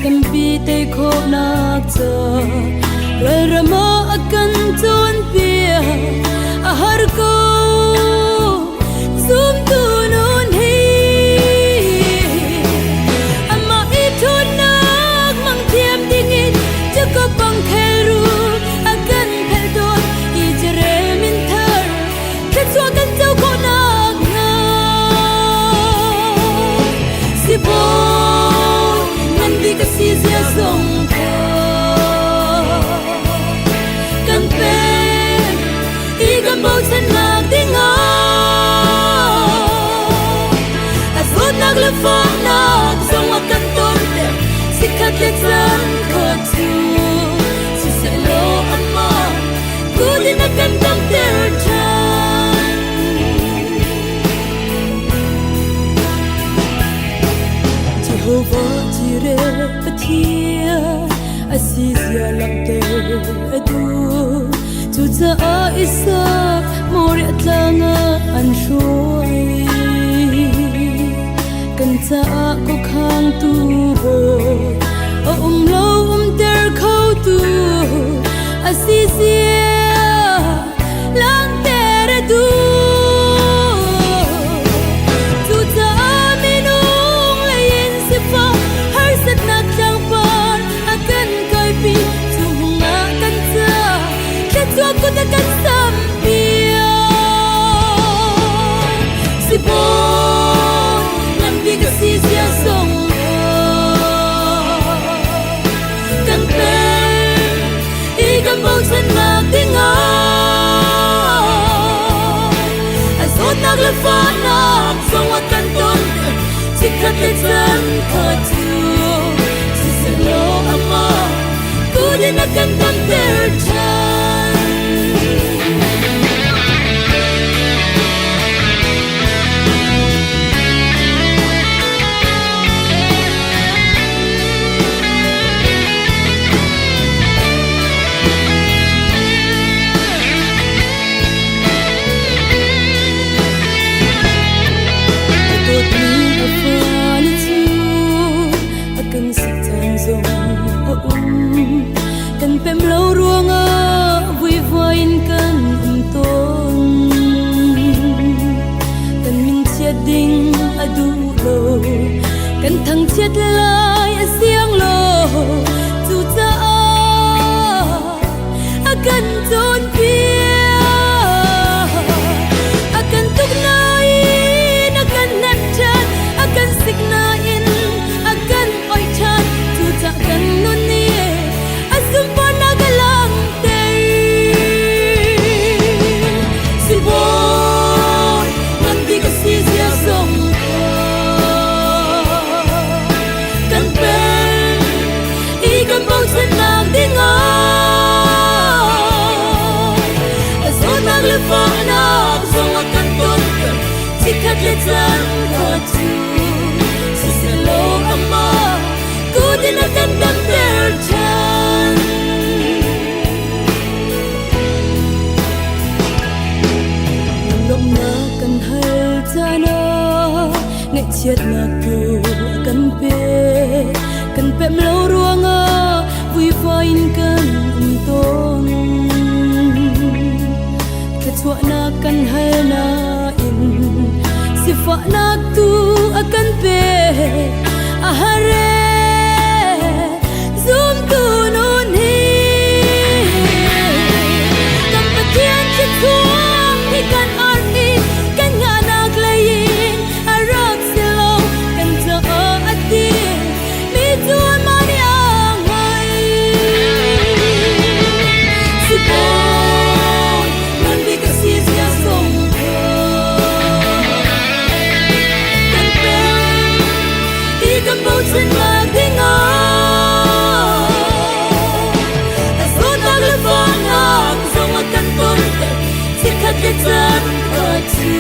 kan pi te kho nak cha rai rama akan chon pia a har ko zum tu non hi amma I thun nak mang thiam ding in cha ko bang kheru akan phel don I jere min thar ke chwa kan chau ko nak nga si bo nan di ka si zia song ko kan pe I kan bo chen nak ding a asot nak le fa nak song a kan ton te si khat le chan ko tu si se lo amma ku din na kan tam ter chan Jehovah Jireh Patia Asizia Lakte Adu Tuza a isa Moria Tlanga Anshuai Kanta ko khang tu ho O lo ter khau tu Asizia Lakte Adu Aku takkan sampai si boy nanti kasih sia song kan pen ikan bau senang tinggal asal nak lepas nak song akan ton jika tekan katu si selo ama ku din akan tan tercah kan pem lo ruanga vui voin kan ton kan min chia ding adu lo kan thang chiat lai siang lo chu cha akan ton pia akan tuk nai akan nat chan akan sik nain akan oi chan chu cha kan nun ni Jika kejan katu si selo ama ku din akan tan terchan lom na kan hal jana ngai chiat na ku kan pe lo ruanga vui voin kan ton ke chwa na kan hal na Sifa nak tu akan pe ahare zoom tu non hi kampatian chituang hi kan arni kan nganak lain arak silo kan ta ati mi tu mani angai sipo non bi kasi sia song kan bau senang tinggal asal nak lepas nak song akan ton jika kejan katu